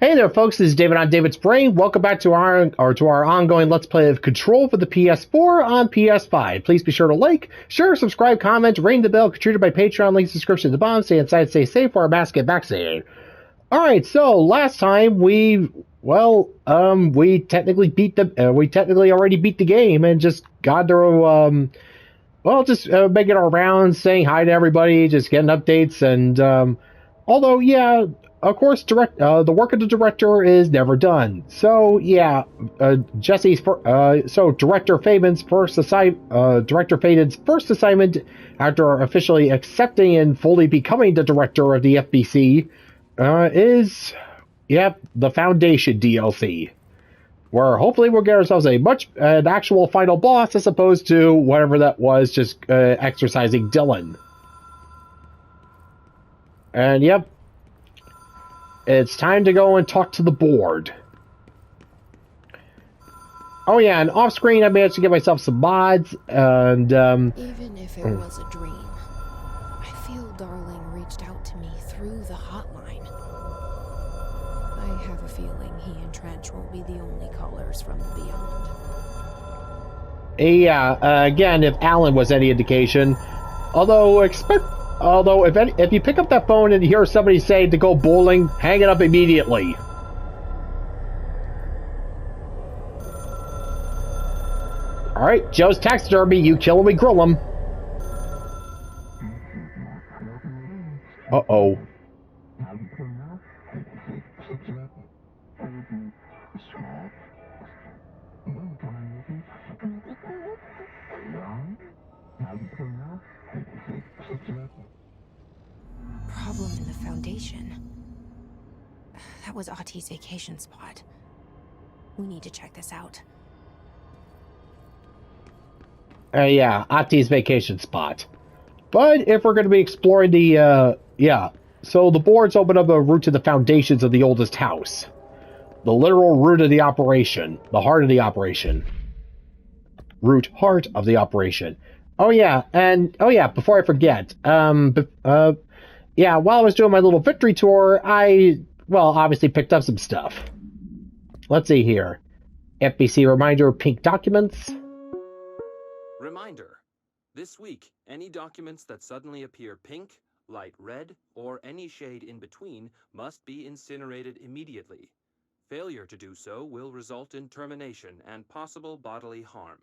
Hey there, folks. This is David on David's Brain. Welcome back to our ongoing Let's Play of Control for the PS4 on PS5. Please be sure to like, share, subscribe, comment, ring the bell, contributed by Patreon, links description at the bottom. Stay inside, stay safe, or our mask get vaccinated. Alright, so last time we technically already beat the game and just got through, making our rounds, saying hi to everybody, just getting updates, and, although, yeah, of course, the work of the director is never done. So, yeah, Director Faden's first assignment after officially accepting and fully becoming the director of the FBC is the Foundation DLC, where hopefully we'll get ourselves an actual final boss as opposed to whatever that was, just exercising Dylan. And yep, it's time to go and talk to the board. Oh yeah, and off screen I managed to get myself some mods, and even if it was a dream, I feel Darling reached out to me through the hotline. I have a feeling he and Trench won't be the only callers from the beyond. Yeah, again, if Alan was any indication, although if you pick up that phone and hear somebody say to go bowling, hang it up immediately. Alright, Joe's taxidermy, you kill him, we grill him. Uh-oh. Problem in the Foundation. That was Auti's vacation spot. We need to check this out. Yeah, Ati's vacation spot. But if we're going to be exploring so the board's opened up a route to the foundations of the oldest house. The literal root of the operation. The heart of the operation. Heart of the operation. Oh yeah, before I forget, while I was doing my little victory tour, I obviously picked up some stuff. Let's see here. FBC reminder, pink documents. Reminder. This week, any documents that suddenly appear pink, light red, or any shade in between must be incinerated immediately. Failure to do so will result in termination and possible bodily harm.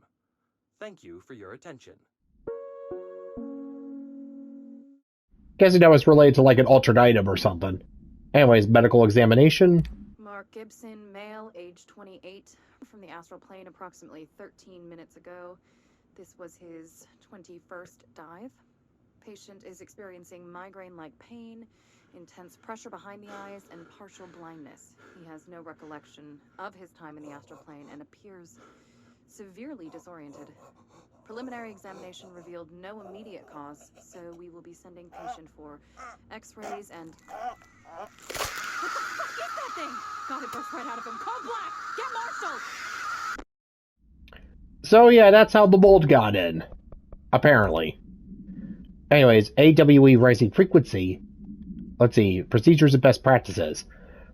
Thank you for your attention. Guessing that was related to like an altered item or something. Anyways, medical examination. Mark Gibson, male, age 28, from the astral plane approximately 13 minutes ago. This was his 21st dive. Patient is experiencing migraine-like pain, intense pressure behind the eyes, and partial blindness. He has no recollection of his time in the astral plane and appears severely disoriented. Preliminary examination revealed no immediate cause, so we will be sending patient for x-rays and... What the fuck is that thing? God, it burst right out of him. Call Black! Get Marshal! So yeah, that's how the mold got in. Apparently. Anyways, AWE rising frequency. Let's see, procedures and best practices.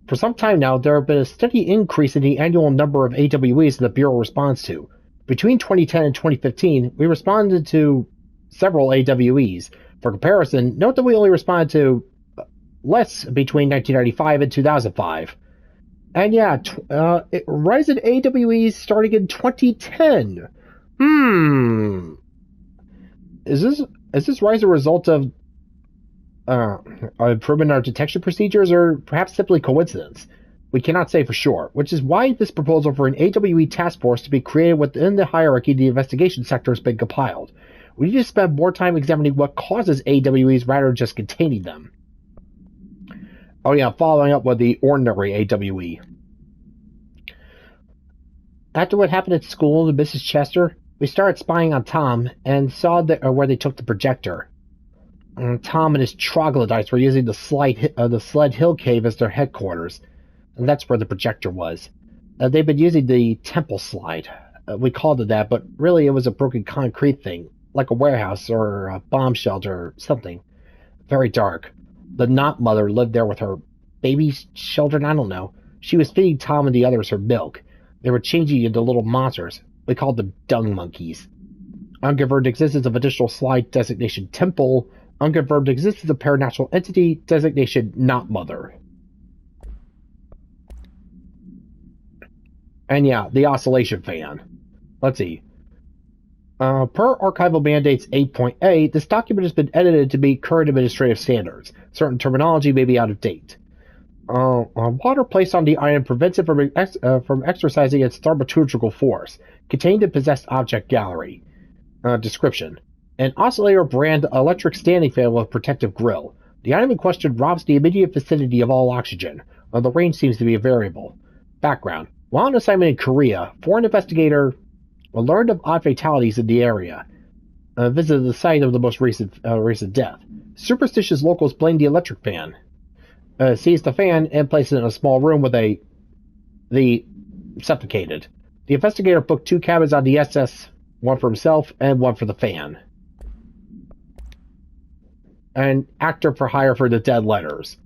For some time now, there have been a steady increase in the annual number of AWEs the Bureau responds to. Between 2010 and 2015, we responded to several AWEs. For comparison, note that we only responded to less between 1995 and 2005. And yeah, rise in AWEs starting in 2010. Is this rise a result of improvement in our detection procedures, or perhaps simply coincidence? We cannot say for sure, which is why this proposal for an AWE task force to be created within the hierarchy of the investigation sector has been compiled. We need to spend more time examining what causes AWEs rather than just containing them. Oh yeah, following up with the ordinary AWE. After what happened at school to Mrs. Chester, we started spying on Tom and saw where they took the projector. Tom and his troglodytes were using the Sled Hill Cave as their headquarters, and that's where the projector was. They've been using the temple slide. We called it that, but really it was a broken concrete thing, like a warehouse or a bomb shelter or something. Very dark. The Knot Mother lived there with her baby children, I don't know. She was feeding Tom and the others her milk. They were changing into little monsters. We called them dung monkeys. Unconfirmed existence of additional slide designation temple. Unconfirmed existence of paranatural entity designation not mother. And yeah, the oscillation fan. Let's see. Per archival mandates 8.A, this document has been edited to meet current administrative standards. Certain terminology may be out of date. Water placed on the item prevents it from exercising its thaumaturgical force. Contained in possessed object gallery. Description. An oscillator brand electric standing fan with protective grill. The item in question robs the immediate vicinity of all oxygen. The range seems to be a variable. Background. While on assignment in Korea, foreign investigator learned of odd fatalities in the area. Visited the site of the most recent death. Superstitious locals blame the electric fan. Seized the fan and placed it in a small room with the suffocated. The investigator booked 2 cabins on the SS, one for himself and one for the fan. An actor for hire for the dead letters.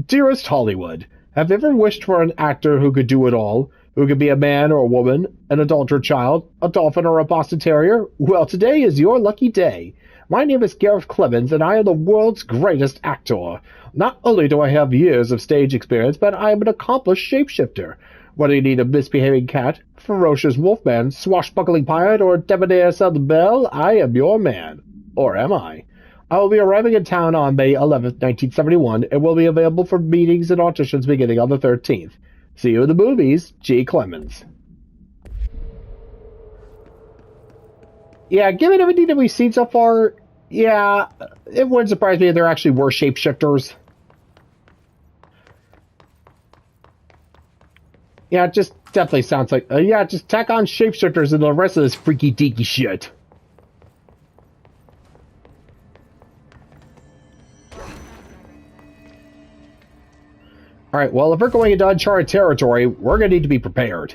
Dearest Hollywood, have you ever wished for an actor who could do it all? Who could be a man or a woman, an adult or child, a dolphin or a Boston Terrier? Well, today is your lucky day. My name is Gareth Clemens, and I am the world's greatest actor. Not only do I have years of stage experience, but I am an accomplished shapeshifter. Whether you need a misbehaving cat, ferocious wolfman, swashbuckling pirate, or debonair Southern belle, I am your man. Or am I? I will be arriving in town on May 11th, 1971, and will be available for meetings and auditions beginning on the 13th. See you in the movies, G. Clemens. Yeah, given everything that we've seen so far, yeah, it wouldn't surprise me if there actually were shapeshifters. Yeah, it just definitely sounds like, yeah, just tack on shapeshifters and the rest of this freaky deaky shit. Alright, well, if we're going into uncharted territory, we're going to need to be prepared.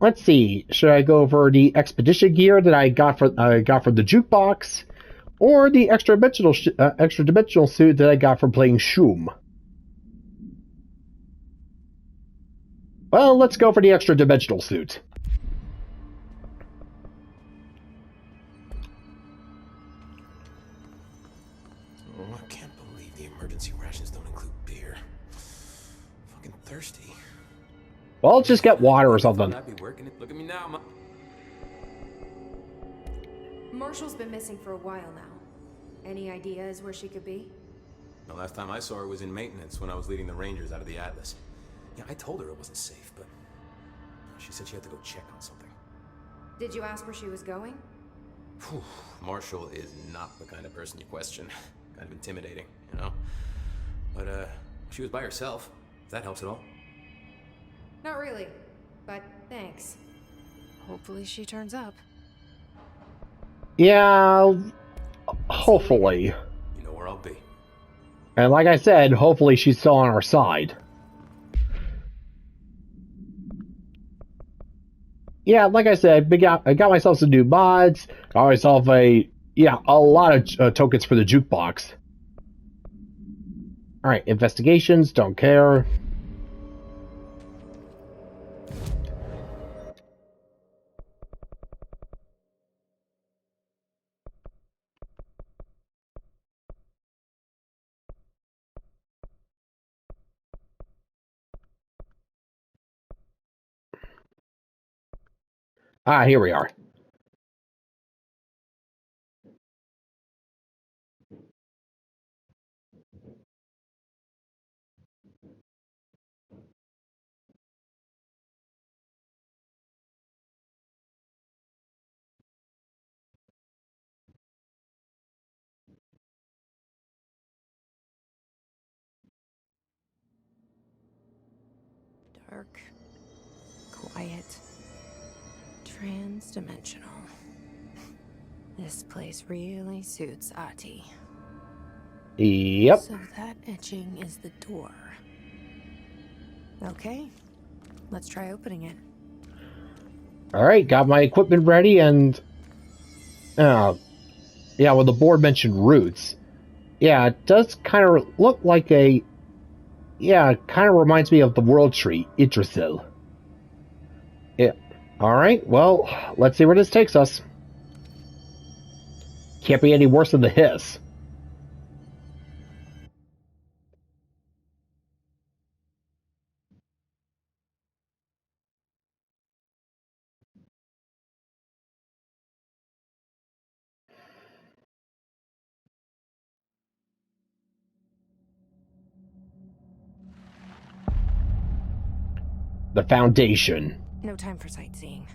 Let's see, should I go over the expedition gear that I got from the jukebox, or the extra dimensional suit that I got from playing Shroom? Well, let's go for the extra dimensional suit. Oh, I can't believe the emergency rations don't include beer. Fucking thirsty. Well, just get water or something. I'd be working it. Look at me now, Marshal's been missing for a while now. Any ideas where she could be? The last time I saw her was in maintenance when I was leading the Rangers out of the Atlas. Yeah, I told her it wasn't safe, but she said she had to go check on something. Did you ask where she was going? Whew. Marshal is not the kind of person you question. Kind of intimidating, you know? But, she was by herself, if that helps at all. Not really, but thanks. Hopefully she turns up. Yeah, hopefully. You know where I'll be. And like I said, hopefully she's still on our side. Yeah, like I said, I got myself some new mods. Got myself a lot of tokens for the jukebox. Alright, investigations, don't care. Ah, here we are. Dark, quiet, trans-dimensional. This place really suits Ahti. Yep. So that etching is the door. Okay, let's try opening it. Alright, got my equipment ready and... yeah, well, the board mentioned roots. Yeah, it does kind of look like a Yeah, it kind of reminds me of the World Tree, Yggdrasil. Yeah. Alright, well, let's see where this takes us. Can't be any worse than the hiss. The Foundation. No time for sightseeing.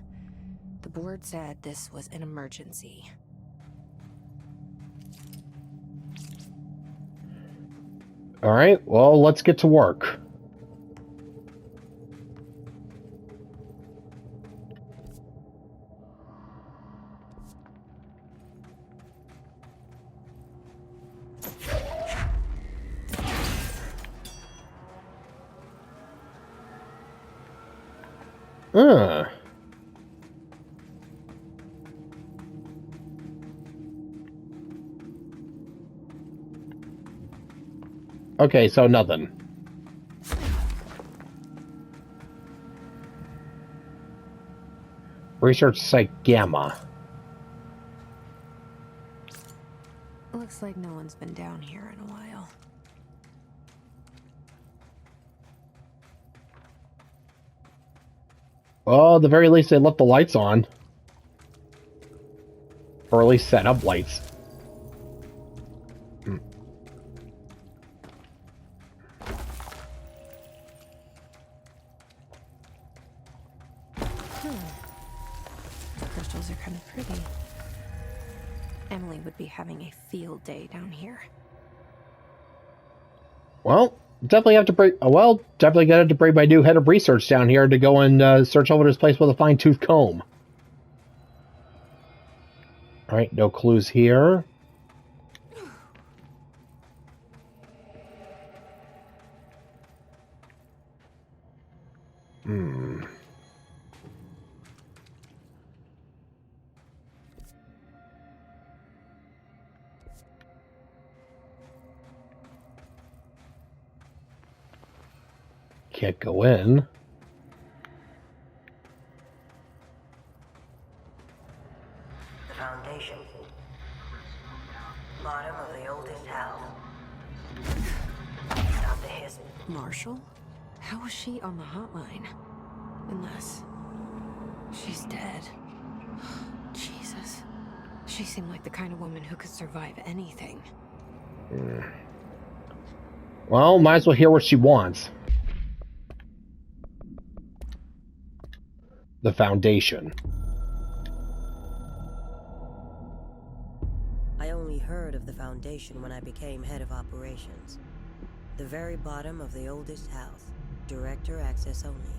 The board said this was an emergency. Alright, well, let's get to work. Okay, so nothing. Research Site Gamma. Looks like no one's been down here in a while. Well, at the very least, they left the lights on. Or at least set up lights. The crystals are kind of pretty. Emily would be having a field day down here. Well, definitely have to bring. Well, definitely got to bring my new head of research down here to go and search over this place with a fine-tooth comb. All right, no clues here. Can't go in. The Foundation. Bottom of the oldest house. Stop the hiss. Marshal? How was she on the hotline? Unless she's dead. Jesus. She seemed like the kind of woman who could survive anything. Well, might as well hear what she wants. The Foundation. I only heard of the Foundation when I became head of operations. The very bottom of the oldest house. Director access only.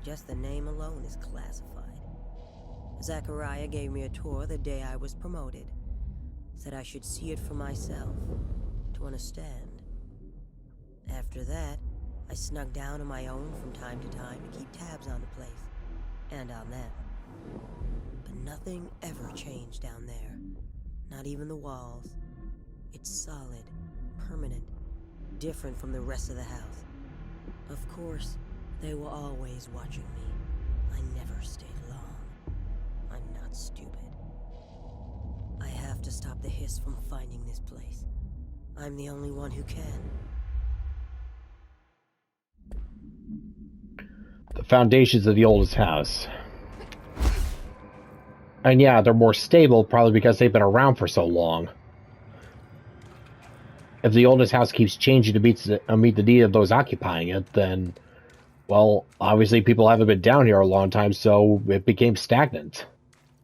Just the name alone is classified. Zachariah gave me a tour the day I was promoted. Said I should see it for myself, to understand. After that, I snuck down on my own from time to time to keep tabs on the place. And on them. But nothing ever changed down there. Not even the walls. It's solid, permanent, different from the rest of the house. Of course, they were always watching me. I never stayed long. I'm not stupid. I have to stop the hiss from finding this place. I'm the only one who can. The foundations of the oldest house. And yeah, they're more stable, probably because they've been around for so long. If the oldest house keeps changing to meet the need of those occupying it, then, well, obviously people haven't been down here a long time, so it became stagnant.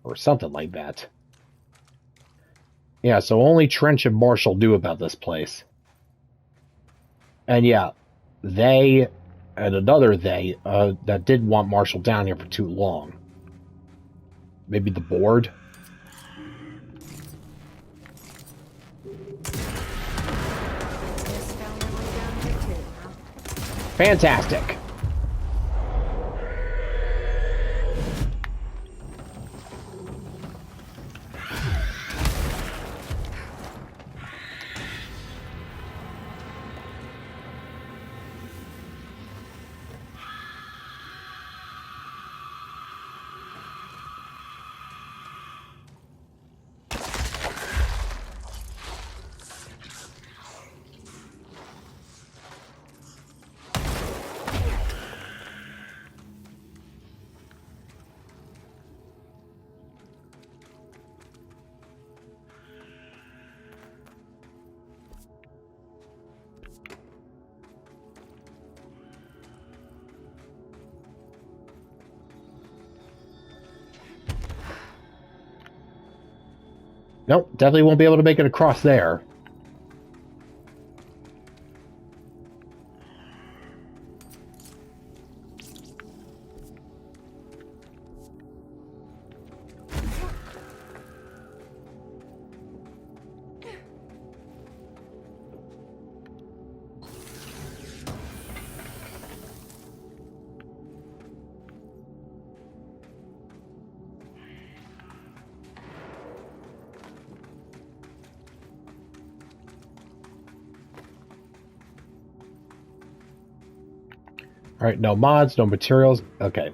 Or something like that. Yeah, so only Trench and Marshall knew about this place. And yeah, they... and another they, that didn't want Marshall down here for too long. Maybe the board? Fantastic! Nope, definitely won't be able to make it across there. Alright, no mods, no materials. Okay.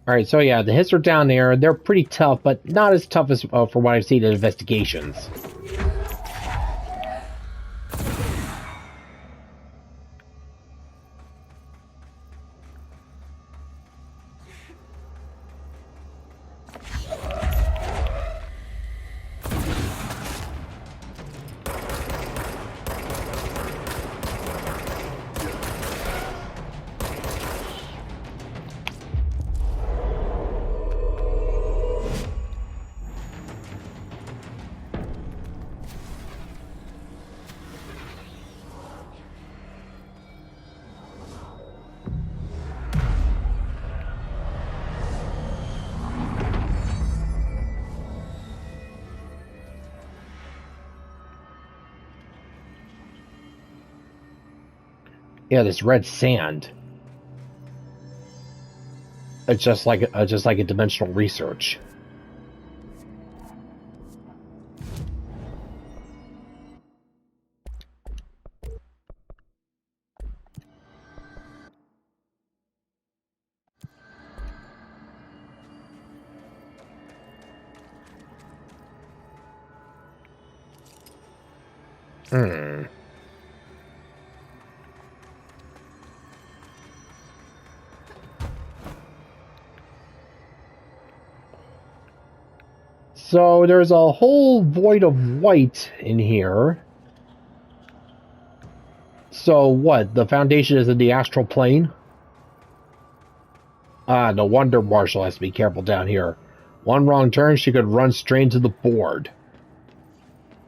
Alright, so yeah, the hits are down there. They're pretty tough, but not as tough as for what I've seen in investigations. Yeah, this red sand. It's just like a dimensional research. Hmm. So there's a whole void of white in here. So what? The Foundation is in the astral plane? Ah, no wonder Marshal has to be careful down here. One wrong turn, she could run straight into the board.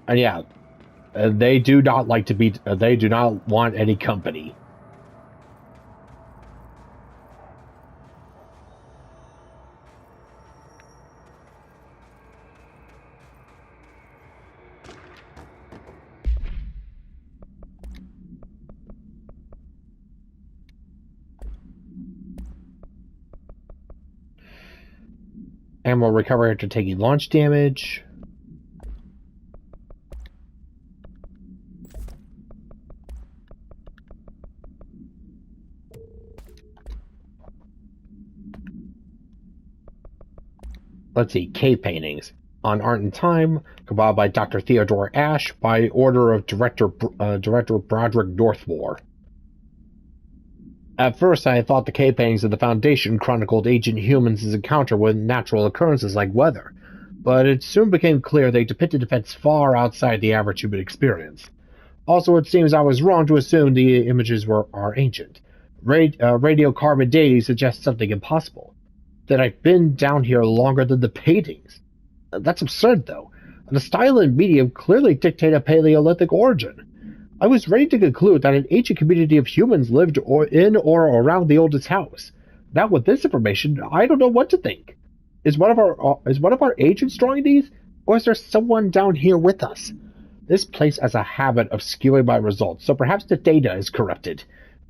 And yeah, they do not like to be. They do not want any company. And will recover after taking launch damage. Let's see, cave paintings. On Art and Time, compiled by Dr. Theodore Ashe by order of Director Broderick Northmore. At first, I thought the cave paintings of the Foundation chronicled ancient humans' encounter with natural occurrences like weather, but it soon became clear they depicted events far outside the average human experience. Also, it seems I was wrong to assume the images are ancient. Radiocarbon dating suggests something impossible. That I've been down here longer than the paintings. That's absurd, though. The style and medium clearly dictate a Paleolithic origin. I was ready to conclude that an ancient community of humans lived in or around the oldest house. Now, with this information, I don't know what to think. Is one of our agents drawing these, or is there someone down here with us? This place has a habit of skewing my results, so perhaps the data is corrupted,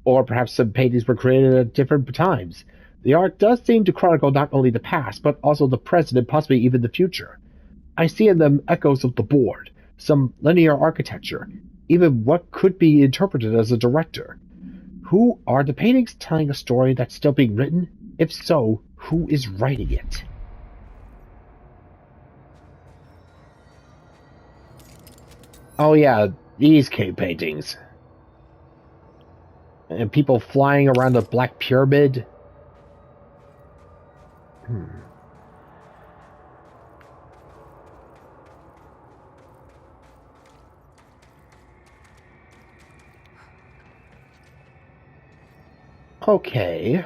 or perhaps some paintings were created at different times. The art does seem to chronicle not only the past, but also the present and possibly even the future. I see in them echoes of the board, some linear architecture, even what could be interpreted as a director. Who are the paintings telling a story that's still being written? If so, who is writing it? Oh yeah, these cave paintings. And people flying around the Black Pyramid. Okay.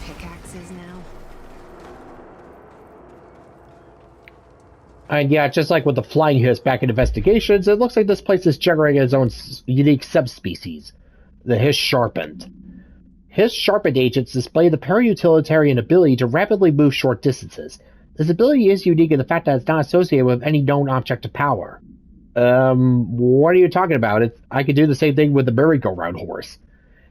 Pickaxes now. And yeah, just like with the flying hiss back in Investigations, it looks like this place is generating its own unique subspecies, the Hiss Sharpened. Hiss Sharpened agents display the para-utilitarian ability to rapidly move short distances. This ability is unique in the fact that it's not associated with any known object of power. What are you talking about? I could do the same thing with the merry-go-round horse.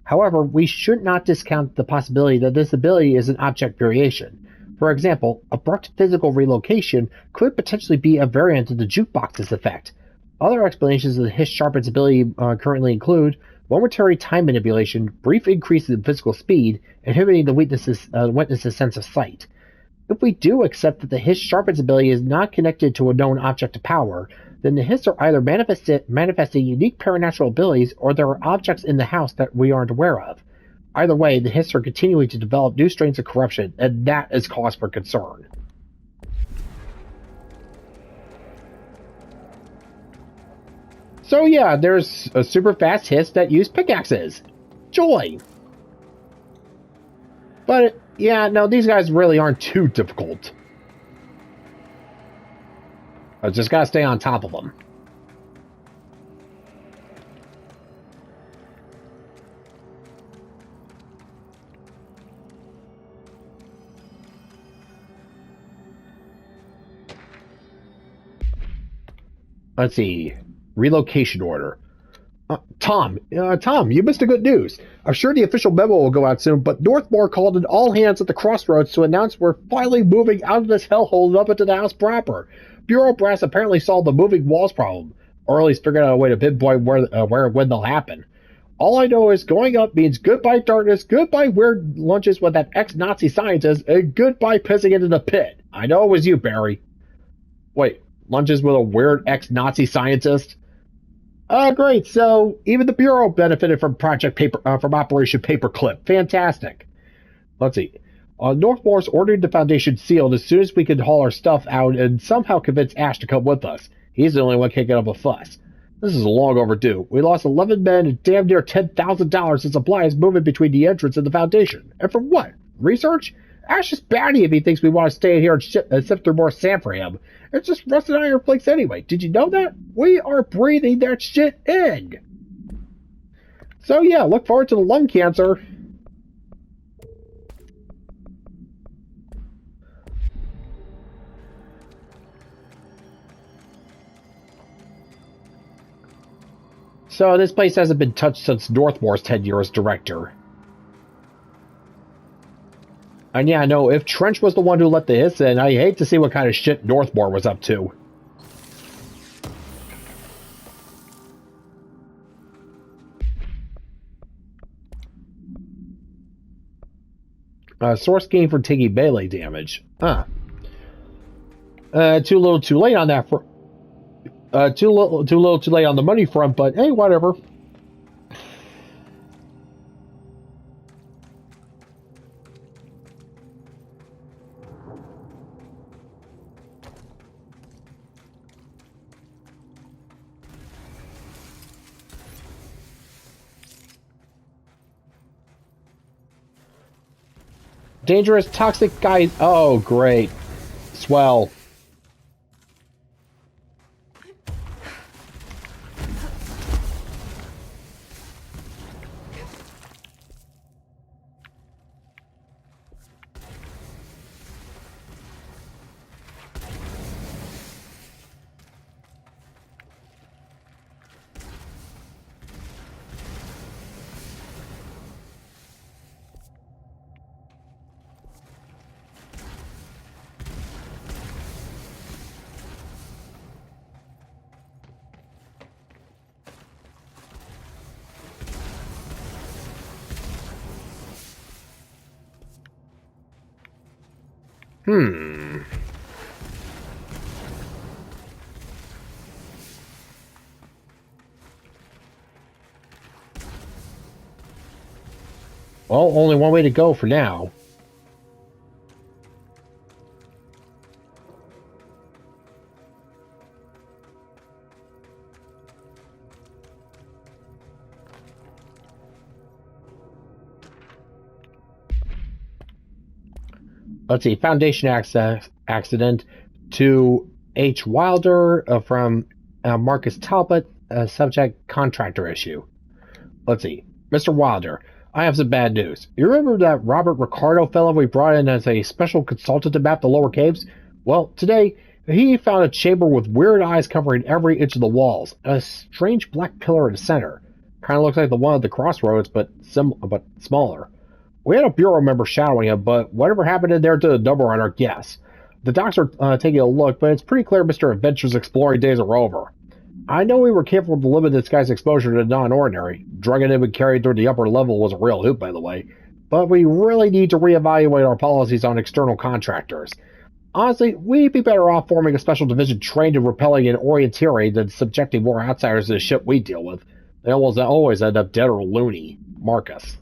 However, we should not discount the possibility that this ability is an object variation. For example, abrupt physical relocation could potentially be a variant of the jukebox's effect. Other explanations of the Hiss Sharpen's ability currently include momentary time manipulation, brief increases in physical speed, inhibiting the witness's sense of sight. If we do accept that the Hiss Sharpen's ability is not connected to a known object of power, then the Hiss are either manifesting unique paranatural abilities or there are objects in the house that we aren't aware of. Either way, the Hiss are continuing to develop new strains of corruption, and that is cause for concern. So yeah, there's a super fast Hiss that use pickaxes. Joy! But yeah, no, these guys really aren't too difficult. I just gotta stay on top of them. Let's see. Relocation order. Tom, you missed the good news. I'm sure the official memo will go out soon, but Northmore called in all hands at the crossroads to announce we're finally moving out of this hellhole and up into the house proper. Bureau brass apparently solved the moving walls problem, or at least figured out a way to pinpoint where and when they'll happen. All I know is going up means goodbye darkness, goodbye weird lunches with that ex-Nazi scientist, and goodbye pissing into the pit. I know it was you, Barry. Wait, lunches with a weird ex-Nazi scientist? Great. So even the Bureau benefited from from Operation Paperclip. Fantastic. Let's see. Northmore's ordered the Foundation sealed as soon as we could haul our stuff out and somehow convince Ash to come with us. He's the only one kicking up a fuss. This is long overdue. We lost 11 men and damn near $10,000 in supplies moving between the entrance and the Foundation. And for what? Research? Ash is batty if he thinks we want to stay in here and sift through more sand for him. It's just rusted iron flakes anyway. Did you know that? We are breathing that shit in. So yeah, look forward to the lung cancer. So this place hasn't been touched since Northmore's tenure as director. And yeah, no, if Trench was the one who let the Hiss in, I hate to see what kind of shit Northmore was up to. Source gain for taking melee damage. Too little too late on that. Too little too late on the money front, but hey, whatever. Dangerous, toxic guys. Oh, great. Swell. Well, only one way to go for now. Let's see, Foundation accident to H. Wilder from Marcus Talbot, subject contractor issue. Let's see, Mr. Wilder, I have some bad news. You remember that Robert Ricardo fellow we brought in as a special consultant to map the lower caves? Well, today, he found a chamber with weird eyes covering every inch of the walls, and a strange black pillar in the center. Kind of looks like the one at the crossroads, but smaller. We had a bureau member shadowing him, but whatever happened in there did a number on our guess. The docs are taking a look, but it's pretty clear Mr. Adventure's exploring days are over. I know we were careful to limit this guy's exposure to non-ordinary. Drugging him and carried through the upper level was a real hoot, by the way. But we really need to reevaluate our policies on external contractors. Honestly, we'd be better off forming a special division trained in repelling and orienteering than subjecting more outsiders to the shit we deal with. They always end up dead or loony. Marcus.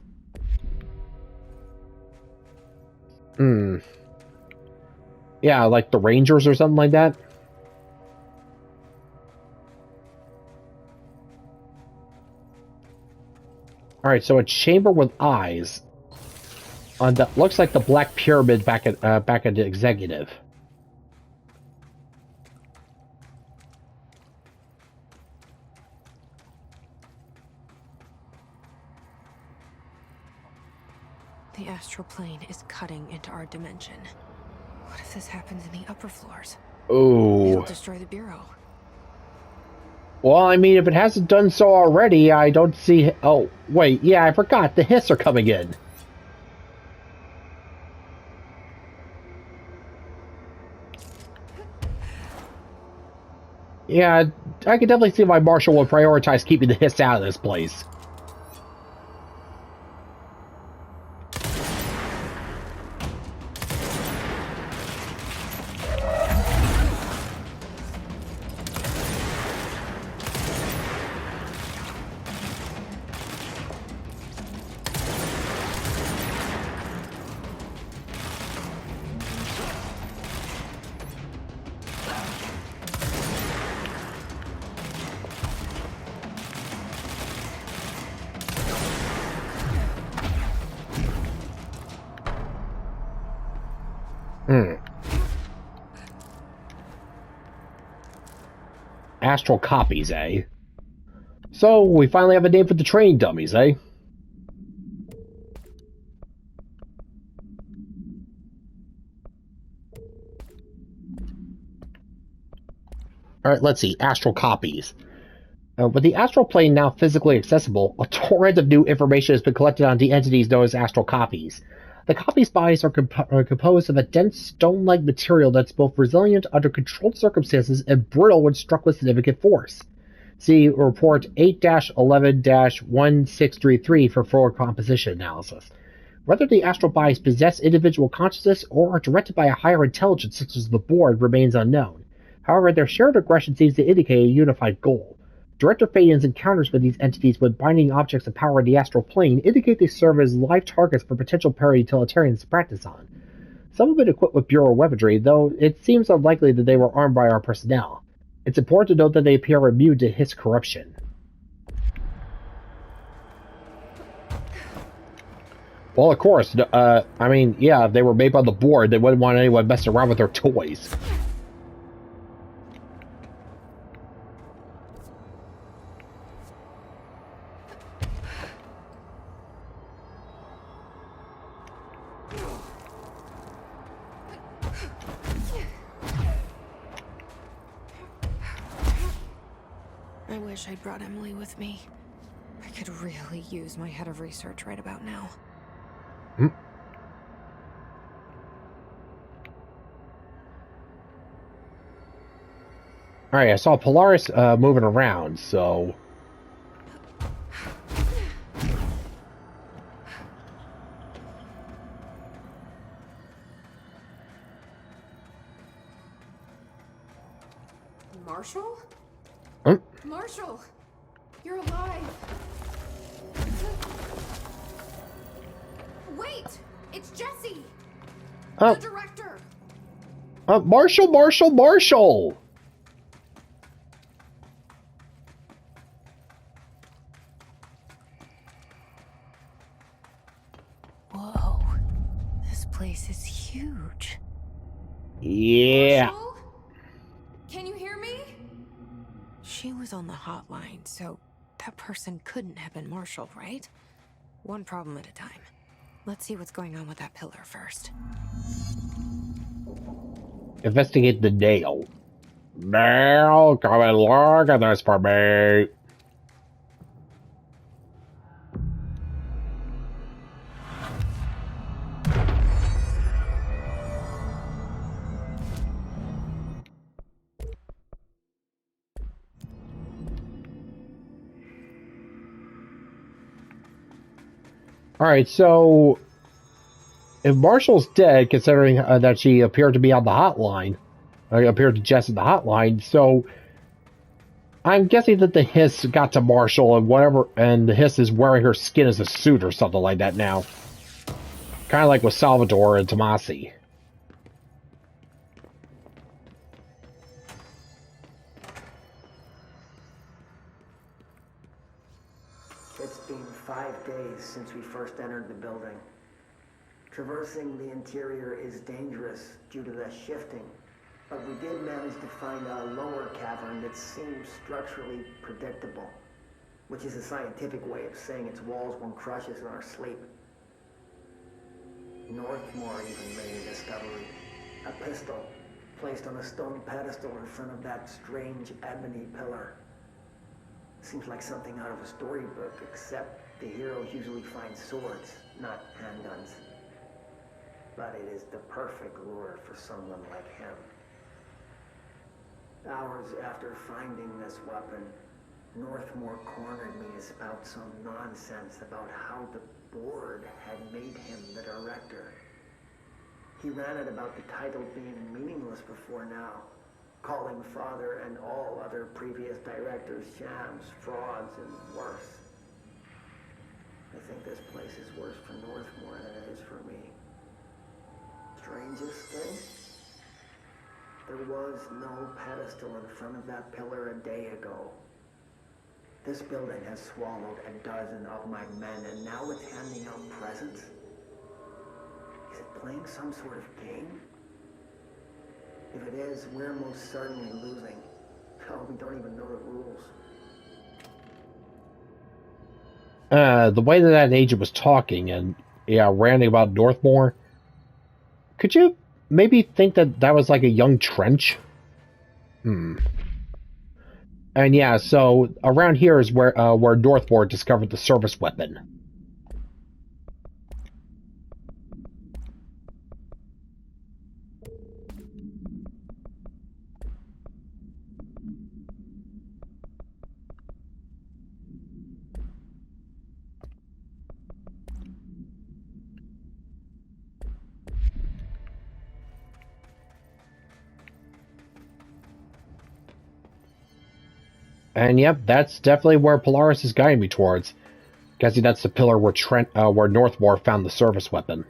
Yeah, like the Rangers or something like that. Alright, so a chamber with eyes. On the looks like the Black Pyramid back at the Executive. The astral plane is cutting into our dimension. What if this happens in the upper floors? Ooh. It'll destroy the bureau. Well, I mean, if it hasn't done so already, I don't see... Oh, wait, yeah, I forgot. The hiss are coming in. Yeah, I can definitely see why Marshal would prioritize keeping the hiss out of this place. Astral copies, eh? So, we finally have a name for the training dummies, eh? Alright, let's see. Astral copies. With the astral plane now physically accessible, a torrent of new information has been collected on the entities known as astral copies. The copies' bodies are composed of a dense stone-like material that's both resilient under controlled circumstances and brittle when struck with significant force. See Report 8-11-1633 for full composition analysis. Whether the astral bodies possess individual consciousness or are directed by a higher intelligence such as the Board remains unknown. However, their shared aggression seems to indicate a unified goal. Director Faden's encounters with these entities with binding objects of power in the astral plane indicate they serve as live targets for potential para-utilitarians to practice on. Some have been equipped with bureau weaponry, though it seems unlikely that they were armed by our personnel. It's important to note that they appear immune to his corruption. Well, of course, I mean, yeah, if they were made by the Board, they wouldn't want anyone messing around with their toys. I wish I'd brought Emily with me. I could really use my head of research right about now. Alright, I saw Polaris moving around, so... Marshal? Huh? Marshal! You're alive! Wait! It's Jesse! Oh. The director! Marshal, Marshal, Marshal! Whoa. This place is huge. Yeah. Marshal? Can you hear me? She was on the hotline, so that person couldn't have been Marshal, right? One problem at a time. Let's see what's going on with that pillar first. Investigate the nail. Nail, come and look at this for me. Alright, so if Marshal's dead, considering that she appeared to be on the hotline, appeared to Jess in the hotline, so I'm guessing that the hiss got to Marshal and whatever, and the hiss is wearing her skin as a suit or something like that now. Kind of like with Salvador and Tomasi. It's been 5 days since we first entered the building. Traversing the interior is dangerous due to the shifting, but we did manage to find a lower cavern that seems structurally predictable, which is a scientific way of saying its walls won't crush us in our sleep. Northmore even made a discovery. A pistol placed on a stone pedestal in front of that strange ebony pillar. Seems like something out of a storybook, except the heroes usually find swords, not handguns. But it is the perfect lure for someone like him. Hours after finding this weapon, Northmore cornered me to spout some nonsense about how the board had made him the director. He ranted about the title being meaningless before now, calling Father and all other previous directors shams, frauds, and worse. I think this place is worse for Northmore than it is for me. Strangest thing? There was no pedestal in front of that pillar a day ago. This building has swallowed a dozen of my men, and now it's handing out presents? Is it playing some sort of game? If it is, we're most certainly losing. Oh, we don't even know the rules. The way that agent was talking and, yeah, ranting about Northmore, could you maybe think that that was like a young Trench? And yeah, so around here is where Northmore discovered the service weapon. And yep, that's definitely where Polaris is guiding me towards. Guessing that's the pillar where where Northmore found the service weapon.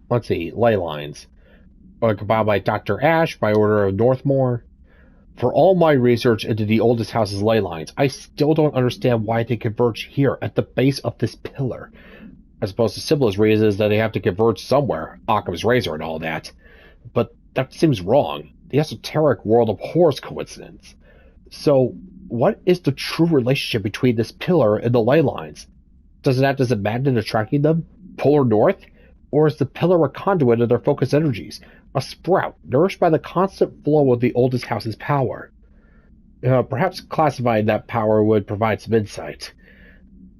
Let's see, ley lines. Compiled by Dr. Ash by order of Northmore. For all my research into the oldest house's ley lines, I still don't understand why they converge here at the base of this pillar. I suppose the simplest reason is that they have to converge somewhere, Occam's razor and all that. But that seems wrong. The esoteric world abhors coincidence. So, what is the true relationship between this pillar and the ley lines? Does it act as a magnet attracting them? Polar north? Or is the pillar a conduit of their focused energies? A sprout, nourished by the constant flow of the oldest house's power? Perhaps classifying that power would provide some insight.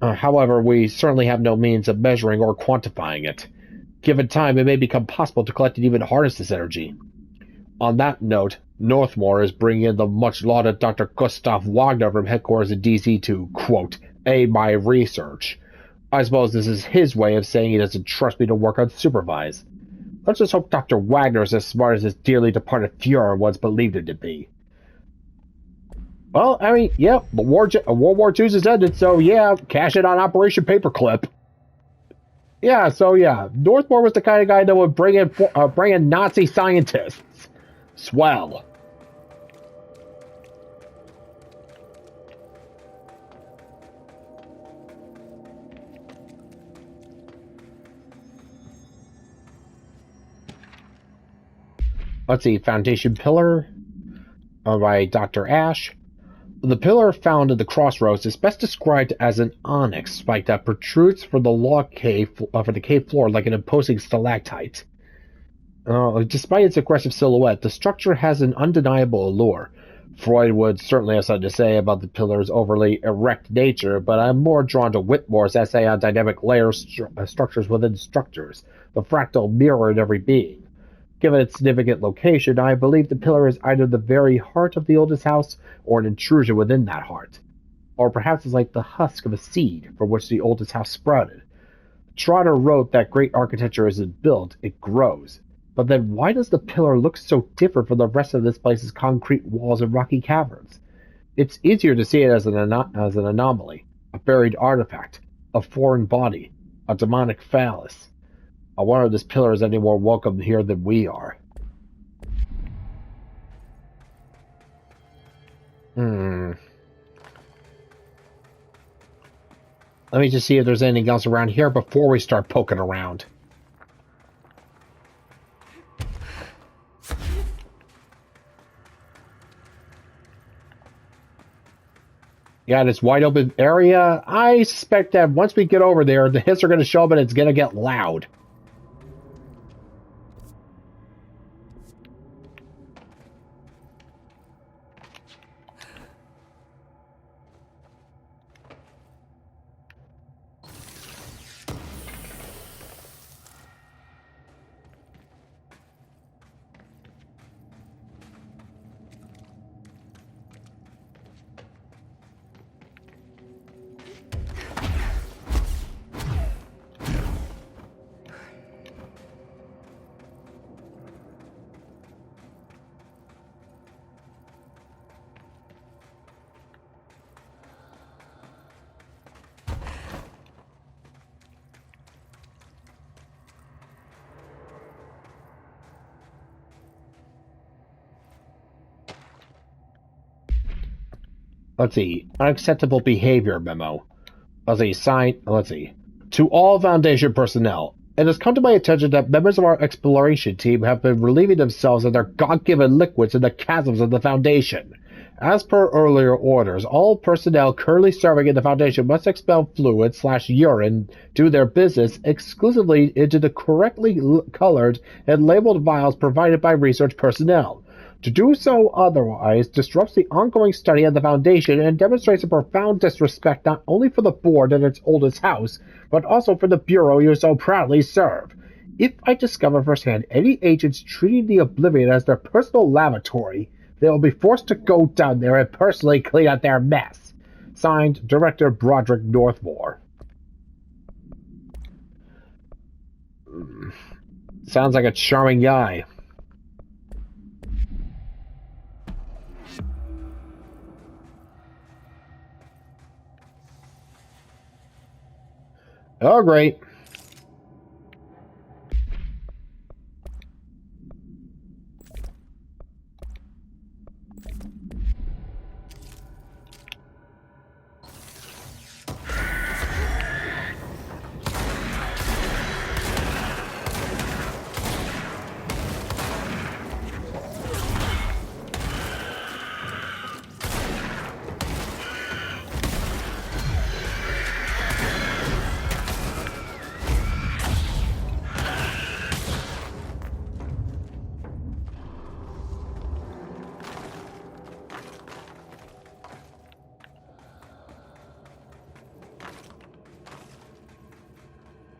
However, we certainly have no means of measuring or quantifying it. Given time, it may become possible to collect and even harness this energy. On that note, Northmore is bringing in the much-lauded Dr. Gustav Wagner from headquarters in DC to, quote, aid my research. I suppose this is his way of saying he doesn't trust me to work unsupervised. Let's just hope Dr. Wagner is as smart as his dearly departed Fuhrer once believed him to be. Well, I mean, yeah, but World War II is ended, so yeah, cash it on Operation Paperclip. Yeah, so yeah, Northmore was the kind of guy that would bring in Nazi scientists. Swell. Let's see, Foundation Pillar by Dr. Ash. The pillar found in the crossroads is best described as an onyx spike that protrudes from the log cave for the cave floor like an imposing stalactite. Despite its aggressive silhouette, the structure has an undeniable allure. Freud would certainly have something to say about the pillar's overly erect nature, but I'm more drawn to Whitmore's essay on dynamic layer structures within structures, the fractal mirror in every being. Given its significant location, I believe the pillar is either the very heart of the oldest house or an intrusion within that heart. Or perhaps it's like the husk of a seed from which the oldest house sprouted. Trotter wrote that great architecture isn't built, it grows. But then why does the pillar look so different from the rest of this place's concrete walls and rocky caverns? It's easier to see it as an anomaly, a buried artifact, a foreign body, a demonic phallus. I wonder if this pillar is any more welcome here than we are. Let me just see if there's anything else around here before we start poking around. Yeah, this wide open area. I suspect that once we get over there, the hits are going to show up and it's going to get loud. Let's see. Unacceptable behavior memo. Let's see. To all Foundation personnel, it has come to my attention that members of our exploration team have been relieving themselves of their God-given liquids in the chasms of the Foundation. As per earlier orders, all personnel currently serving in the Foundation must expel fluid/urine, do their business exclusively into the correctly colored and labeled vials provided by research personnel. To do so otherwise disrupts the ongoing study of the Foundation and demonstrates a profound disrespect not only for the board and its oldest house, but also for the Bureau you so proudly serve. If I discover firsthand any agents treating the Oblivion as their personal lavatory, they will be forced to go down there and personally clean up their mess. Signed, Director Broderick Northmore. Sounds like a charming guy. Oh, great.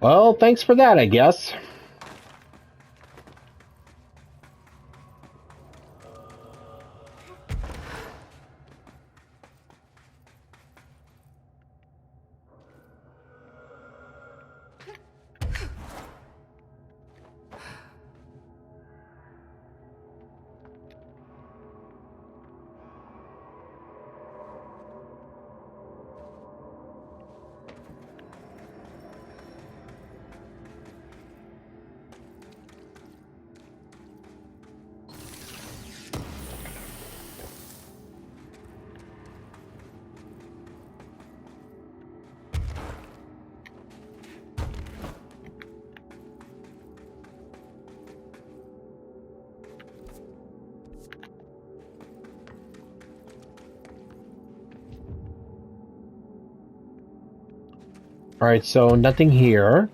Well, thanks for that, I guess. Alright, so nothing here.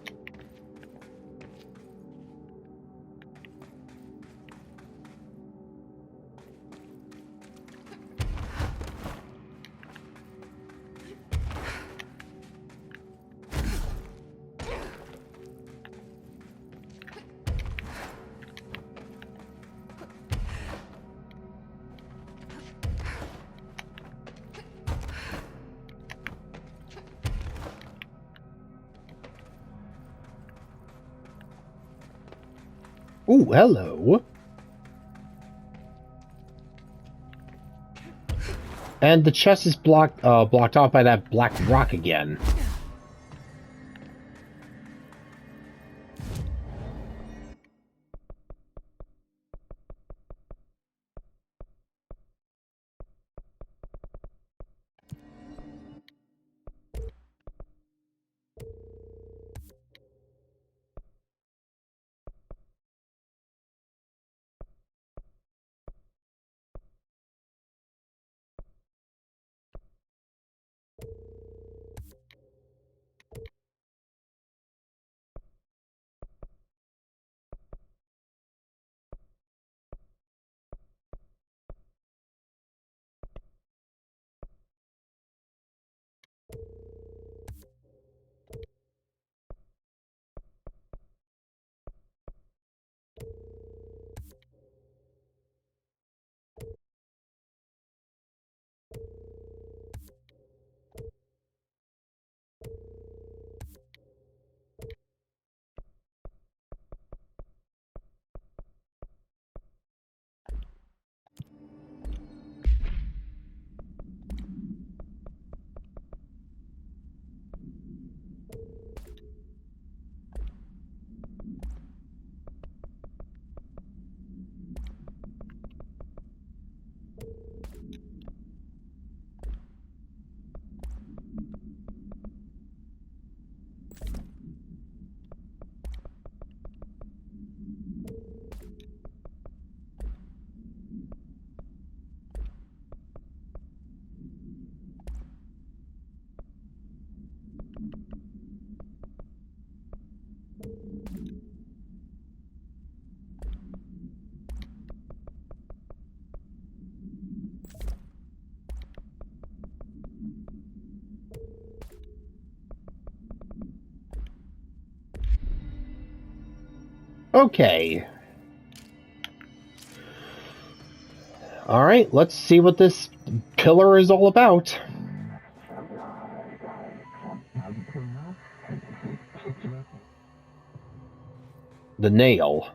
Ooh, hello. And the chest is blocked off by that black rock again. Okay. Alright, let's see what this pillar is all about. The nail.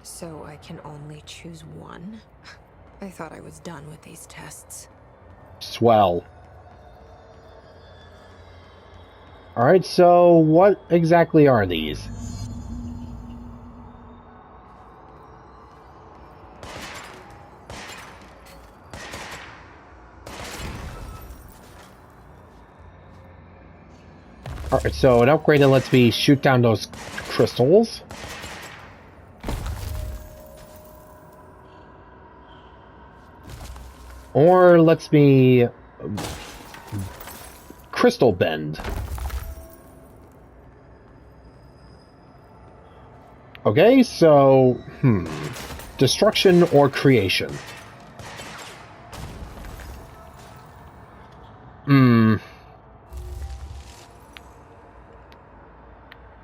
So I can only choose one? I thought I was done with these tests. Swell. Alright, so what exactly are these? Alright, so an upgrade that lets me shoot down those crystals. Or lets me crystal bend. Okay, so destruction or creation.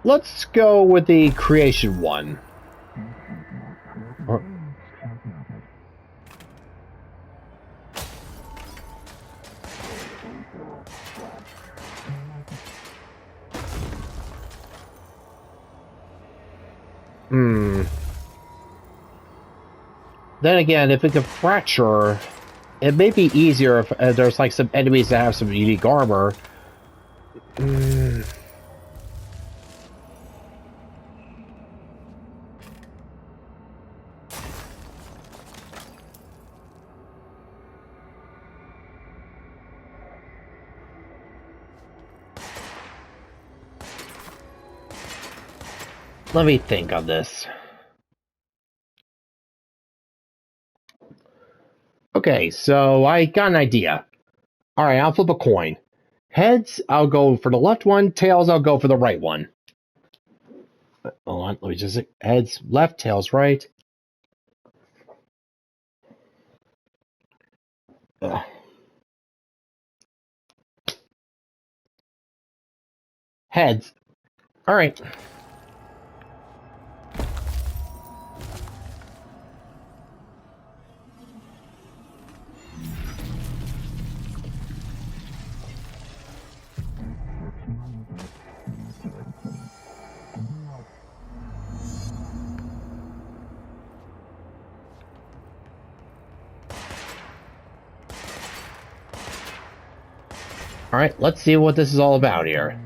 Let's go with the creation one. Then again, if it can fracture, It may be easier if there's like some enemies that have some unique armor. Let me think on this. Okay, so I got an idea. Alright, I'll flip a coin. Heads, I'll go for the left one. Tails, I'll go for the right one. Hold on, let me just... Heads left, tails right. Ugh. Heads. Alright. Alright, let's see what this is all about here.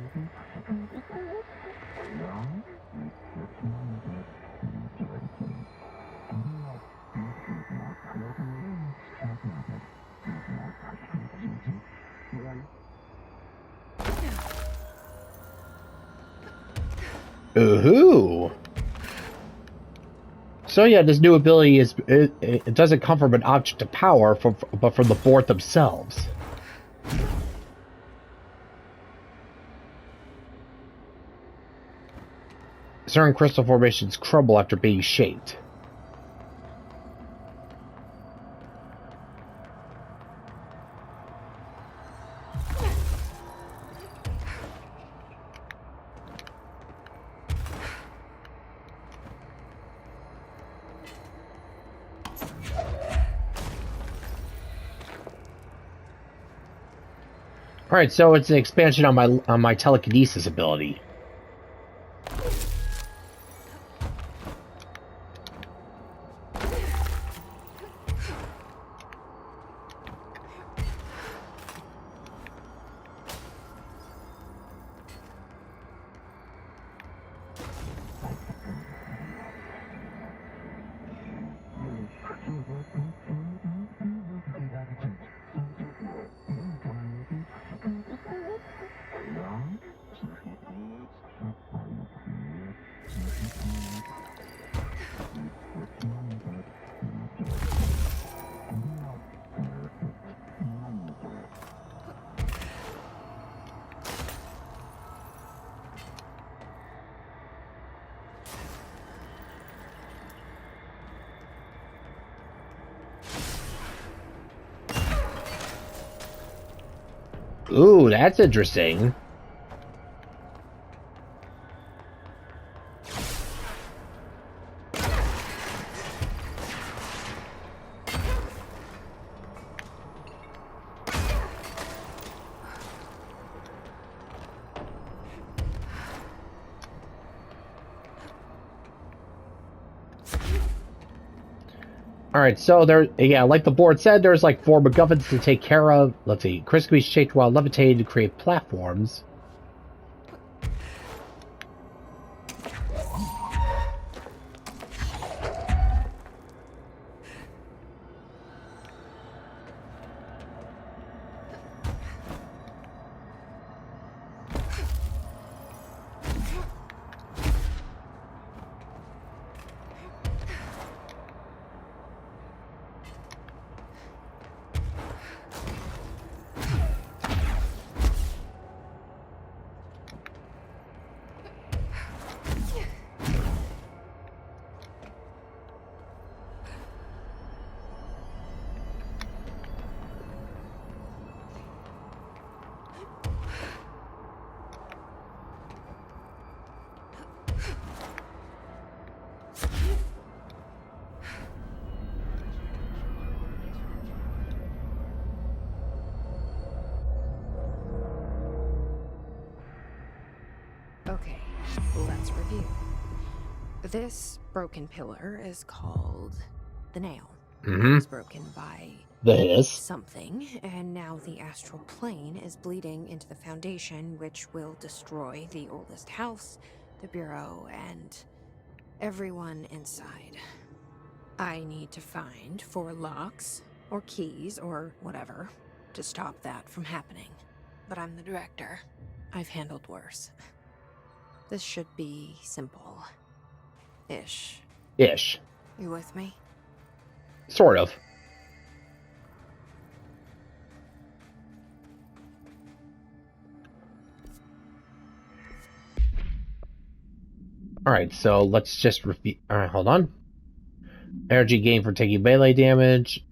Ooh. So yeah, this new ability is it doesn't come from an object of power, but from the board themselves. Certain crystal formations crumble after being shaped. Alright, so it's an expansion on my telekinesis ability. Ooh, that's interesting. Alright, so there, yeah, like the board said, there's like 4 MacGuffins to take care of. Let's see, Chris can be shaped while levitating to create platforms. Okay, let's review. This broken pillar is called the nail. It was broken by The hiss. something, and now the astral plane is bleeding into the Foundation, which will destroy the oldest house, the Bureau, and everyone inside. I need to find 4 locks, or keys, or whatever, to stop that from happening. But I'm the director. I've handled worse. This should be simple. Ish. Ish. You with me? Sort of. Alright, so let's just repeat. Alright, hold on. Energy gain for taking melee damage.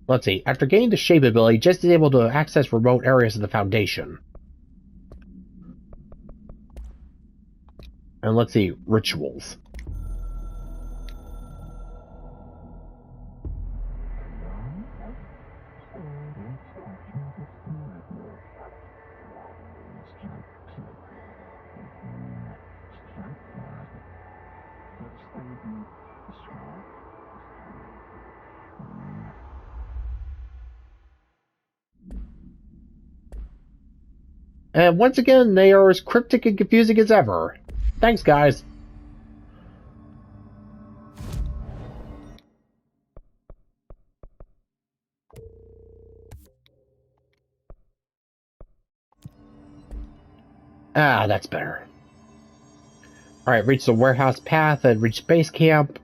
Let's see. After gaining the shape ability, just is able to access remote areas of the Foundation. And let's see. Rituals. And once again, they are as cryptic and confusing as ever. Thanks, guys. Ah, that's better. Alright, reach the warehouse path and reach base camp.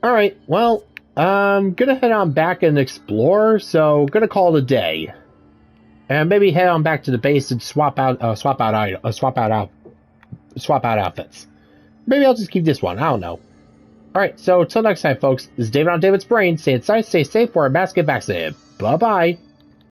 Alright, well, I'm gonna head on back and explore, so gonna call it a day. And maybe head on back to the base and swap out outfits. Maybe I'll just keep this one. I don't know. Alright, so until next time, folks, this is David on David's Brain. Stay inside, stay safe, wear a mask, get vaccinated. Bye-bye.